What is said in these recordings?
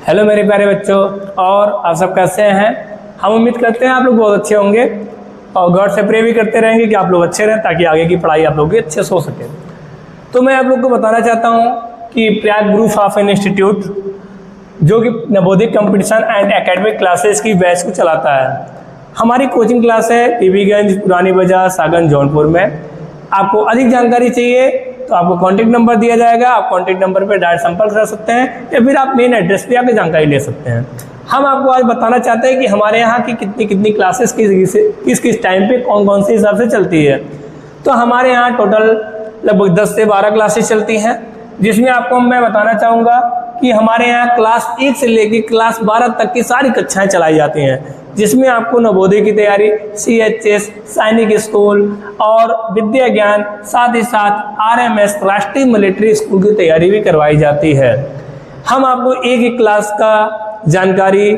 Hello मेरे प्यारे बच्चों, और आप सब कैसे हैं। हम उम्मीद करते हैं आप लोग बहुत अच्छे होंगे और गॉड से प्रे भी करते रहेंगे कि आप लोग अच्छे रहें ताकि आगे की पढ़ाई आप लोग की अच्छे से हो सके। तो मैं आप लोग को बताना चाहता हूं कि Prayag group of an institute जो कि Navodaya competition and academic classes की बैच को चलाता है। हमारी कोचिंग क्लास है बीबीगंज, पुरानी बाजार, सागन, जौनपुर में। आपको अधिक जानकारी चाहिए तो आपको कॉन्टैक्ट नंबर दिया जाएगा। आप कॉन्टैक्ट नंबर पर डायरेक्ट संपर्क कर सकते हैं या फिर आप मेन एड्रेस पे आकर जानकारी ले सकते हैं। हम आपको आज बताना चाहते हैं कि हमारे यहाँ की कितनी कितनी क्लासेस किस किस टाइम पे कौन कौन से हिसाब से चलती है। तो हमारे यहाँ टोटल लगभग 10 से 12 क्लासेस चलती हैं, जिसमें आपको मैं बताना चाहूँगा कि हमारे यहाँ क्लास 1 से लेकर क्लास 12 तक की सारी कक्षाएं चलाई जाती हैं, जिसमें आपको नवोदय की तैयारी, CHS, सैनिक स्कूल और विद्या ज्ञान, साथ ही साथ RMS राष्ट्रीय मिलिट्री स्कूल की तैयारी भी करवाई जाती है। हम आपको एक एक क्लास का जानकारी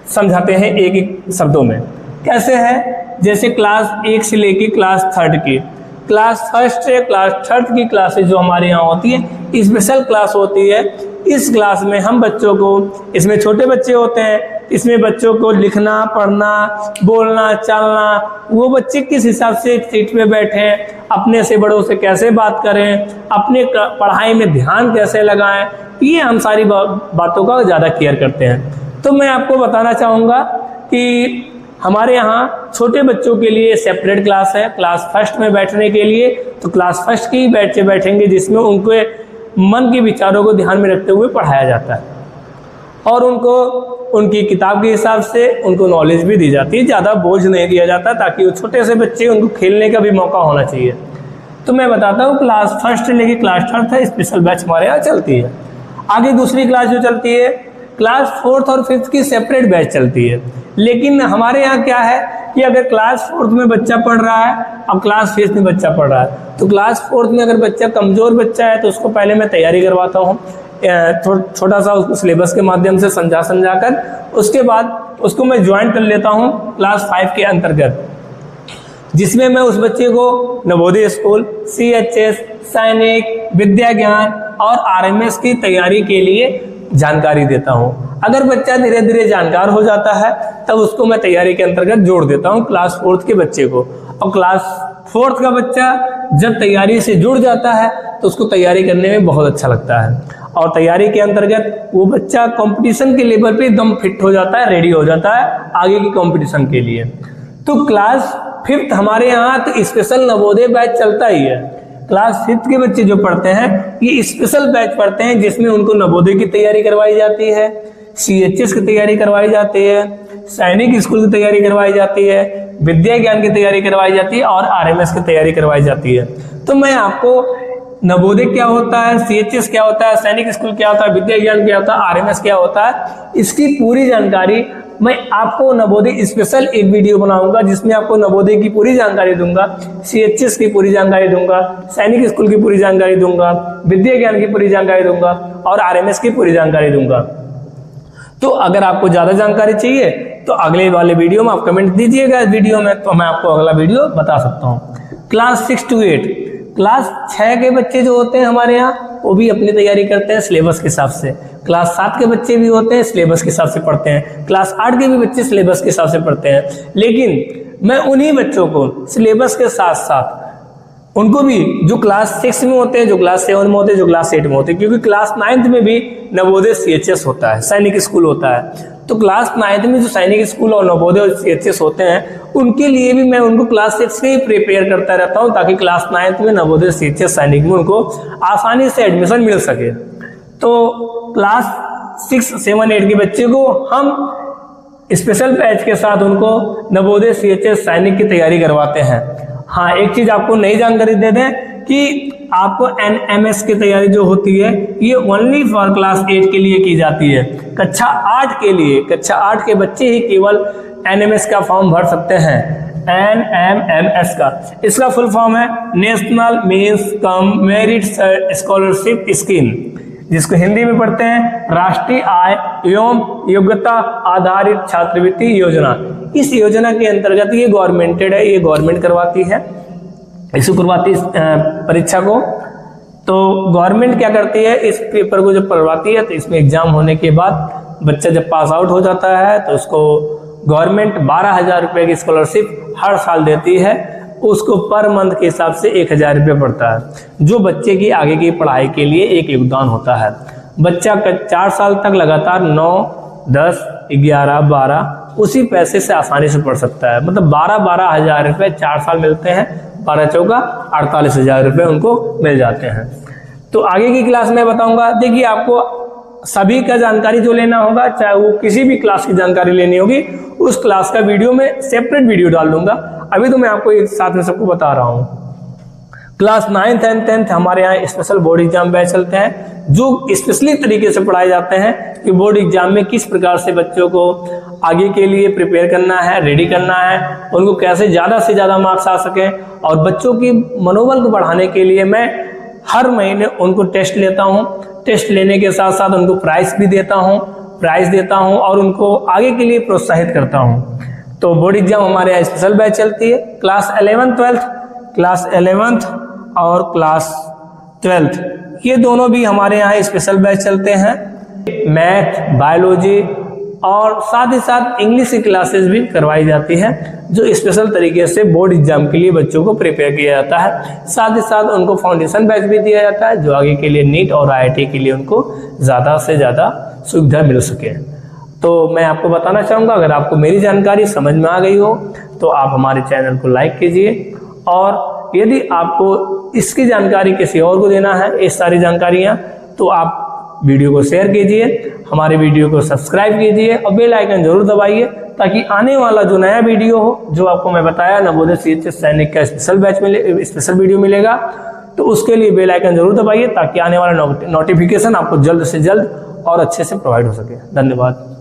समझाते हैं एक एक शब्दों में। कैसे है, जैसे क्लास 1 से लेकर क्लास 3 की, क्लास 1 से क्लास 3 की क्लासेस जो हमारे यहाँ होती है स्पेशल क्लास होती है। इस क्लास में हम बच्चों को, इसमें छोटे बच्चे होते हैं, इसमें बच्चों को लिखना, पढ़ना, बोलना, चलना, वो बच्चे किस हिसाब से सीट पे बैठे, अपने से बड़ों से कैसे बात करें, अपने पढ़ाई में ध्यान कैसे लगाएं, ये हम सारी बातों का ज़्यादा केयर करते हैं। तो मैं आपको बताना चाहूँगा कि हमारे यहाँ छोटे बच्चों के लिए सेपरेट क्लास है। क्लास 1 में बैठने के लिए तो क्लास 1 की बैच बैठेंगे, जिसमें उनके मन के विचारों को ध्यान में रखते हुए पढ़ाया जाता है और उनको उनकी किताब के हिसाब से उनको नॉलेज भी दी जाती है। ज़्यादा बोझ नहीं दिया जाता ताकि वो छोटे से बच्चे, उनको खेलने का भी मौका होना चाहिए। तो मैं बताता हूँ क्लास 1 से लेकर क्लास 3 है स्पेशल बैच हमारे यहाँ चलती है। आगे दूसरी क्लास जो चलती है क्लास 4 और 5 की सेपरेट बैच चलती है। लेकिन हमारे यहाँ क्या है कि अगर क्लास 4 में बच्चा पढ़ रहा है और क्लास 5 में बच्चा पढ़ रहा है, तो क्लास 4 में अगर बच्चा कमज़ोर बच्चा है तो उसको पहले मैं तैयारी करवाता हूँ, छोटा सा उसको सिलेबस के माध्यम से समझा कर, उसके बाद उसको मैं ज्वाइन कर लेता हूँ क्लास 5 के अंतर्गत, जिसमें मैं उस बच्चे को नवोदय स्कूल, CHS, सैनिक, विद्या ज्ञान और RMS की तैयारी के लिए जानकारी देता हूँ। अगर बच्चा धीरे धीरे जानकार हो जाता है तब उसको मैं तैयारी के अंतर्गत जोड़ देता हूँ क्लास 4 के बच्चे को। और क्लास 4 का बच्चा जब तैयारी से जुड़ जाता है तो उसको तैयारी करने में बहुत अच्छा लगता है और तैयारी के अंतर्गत वो बच्चा कंपटीशन के लेवल पे एकदम फिट हो जाता है, रेडी हो जाता है आगे की कंपटीशन के लिए। तो क्लास 5 हमारे यहाँ तो स्पेशल नवोदय बैच चलता ही है। क्लास 5 के बच्चे जो पढ़ते हैं ये स्पेशल बैच पढ़ते हैं, जिसमें उनको नवोदय की तैयारी करवाई जाती है, CHS की तैयारी करवाई जाती है, सैनिक स्कूल की तैयारी करवाई जाती है, विद्या ज्ञान की तैयारी करवाई जाती है और RMS की तैयारी करवाई जाती है। तो मैं आपको नवोदय क्या होता है, CHS क्या होता है, सैनिक स्कूल क्या होता है, विद्या ज्ञान क्या होता है, RMS क्या होता है, इसकी पूरी जानकारी मैं आपको नवोदय स्पेशल एक वीडियो बनाऊंगा, जिसमें आपको नवोदय की पूरी जानकारी दूंगा, CHS की पूरी जानकारी दूंगा, सैनिक स्कूल की पूरी जानकारी दूंगा, विद्या ज्ञान की पूरी जानकारी दूंगा और RMS की पूरी जानकारी दूंगा। तो अगर आपको ज़्यादा जानकारी चाहिए तो अगले वाले वीडियो में आप कमेंट दीजिएगा इस वीडियो में, तो मैं आपको अगला वीडियो बता सकता हूँ। क्लास 6 to 8, क्लास 6 के बच्चे जो होते हैं हमारे यहाँ वो भी अपनी तैयारी करते हैं सिलेबस के हिसाब से। क्लास 7 के बच्चे भी होते हैं, सिलेबस के हिसाब से पढ़ते हैं। क्लास 8 के भी बच्चे सिलेबस के हिसाब से पढ़ते हैं। लेकिन मैं उन्हीं बच्चों को सिलेबस के साथ साथ उनको भी जो क्लास 6 में होते हैं, जो क्लास 7 में होते हैं, जो क्लास 8 में होते हैं, क्योंकि क्लास 9 में भी नवोदय CHS होता है, सैनिक स्कूल होता है। तो क्लास 9 में जो सैनिक स्कूल और नवोदय और CHS होते हैं उनके लिए भी मैं उनको क्लास 6 से ही प्रिपेयर करता रहता हूँ, ताकि क्लास 9 में नवोदय CHS सैनिक में उनको आसानी से एडमिशन मिल सके। तो क्लास 6, 7, 8 के बच्चे को हम स्पेशल बैच के साथ उनको नवोदय CHS सैनिक की तैयारी करवाते हैं। हाँ, एक चीज आपको नई जानकारी दे दें कि आपको NMS की तैयारी जो होती है ये ओनली फॉर क्लास 8 के लिए की जाती है। कक्षा 8 के लिए, कक्षा 8 के बच्चे ही केवल NMS का फॉर्म भर सकते हैं, NMMS का। इसका फुल फॉर्म है national means cum merit scholarship scheme, जिसको हिंदी में पढ़ते हैं राष्ट्रीय आय एवं योग्यता आधारित छात्रवृत्ति योजना। इस योजना के अंतर्गत ये गवर्नमेंटेड है, ये गवर्नमेंट करवाती है, इशू करवाती परीक्षा को। तो गवर्नमेंट क्या करती है, इस पेपर को जब पढ़वाती है तो इसमें एग्जाम होने के बाद बच्चा जब पास आउट हो जाता है तो उसको गवर्नमेंट 12,000 रुपये की स्कॉलरशिप हर साल देती है। उसको पर मंथ के हिसाब से 1,000 रुपये पड़ता है, जो बच्चे की आगे की पढ़ाई के लिए एक योगदान होता है। बच्चा 4 साल तक लगातार 9, 10, 11, 12 उसी पैसे से आसानी से पढ़ सकता है। मतलब 12 हज़ार रुपये 4 साल मिलते हैं, 12 चौका 48,000 रुपये उनको मिल जाते हैं। तो आगे की क्लास में बताऊंगा। देखिए, आपको सभी का जानकारी जो लेना होगा, चाहे वो किसी भी क्लास की जानकारी लेनी होगी, उस क्लास का वीडियो में सेपरेट वीडियो डाल दूंगा। अभी तो मैं आपको एक साथ में सबको बता रहा हूँ। क्लास 9th एंड 10th हमारे यहाँ स्पेशल बोर्ड एग्जाम बैच चलते हैं, जो स्पेशली तरीके से पढ़ाए जाते हैं कि बोर्ड एग्जाम में किस प्रकार से बच्चों को आगे के लिए प्रिपेयर करना है, रेडी करना है, उनको कैसे ज़्यादा से ज़्यादा मार्क्स आ सकें। और बच्चों की मनोबल को बढ़ाने के लिए मैं हर महीने उनको टेस्ट लेता हूँ। टेस्ट लेने के साथ साथ उनको प्राइज़ भी देता हूँ और उनको आगे के लिए प्रोत्साहित करता हूँ। तो बोर्ड एग्जाम हमारे यहाँ स्पेशल बैच चलती है। क्लास 11th और क्लास 12th ये दोनों भी हमारे यहाँ स्पेशल बैच चलते हैं। मैथ, बायोलॉजी और साथ ही साथ इंग्लिश की क्लासेस भी करवाई जाती है, जो स्पेशल तरीके से बोर्ड एग्जाम के लिए बच्चों को प्रिपेयर किया जाता है। साथ ही साथ उनको फाउंडेशन बैच भी दिया जाता है, जो आगे के लिए नीट और IIT के लिए उनको ज़्यादा से ज़्यादा सुविधा मिल सके। तो मैं आपको बताना चाहूँगा, अगर आपको मेरी जानकारी समझ में आ गई हो तो आप हमारे चैनल को लाइक कीजिए, और यदि आपको इसकी जानकारी किसी और को देना है, ये सारी जानकारियाँ, तो आप वीडियो को शेयर कीजिए, हमारे वीडियो को सब्सक्राइब कीजिए और बेल आइकन जरूर दबाइए, ताकि आने वाला जो नया वीडियो हो, जो आपको मैं बताया नवोदय CHS सैनिक का स्पेशल वीडियो मिलेगा, तो उसके लिए बेल आइकन जरूर दबाइए, ताकि आने वाला नोटिफिकेशन आपको जल्द से जल्द और अच्छे से प्रोवाइड हो सके। धन्यवाद।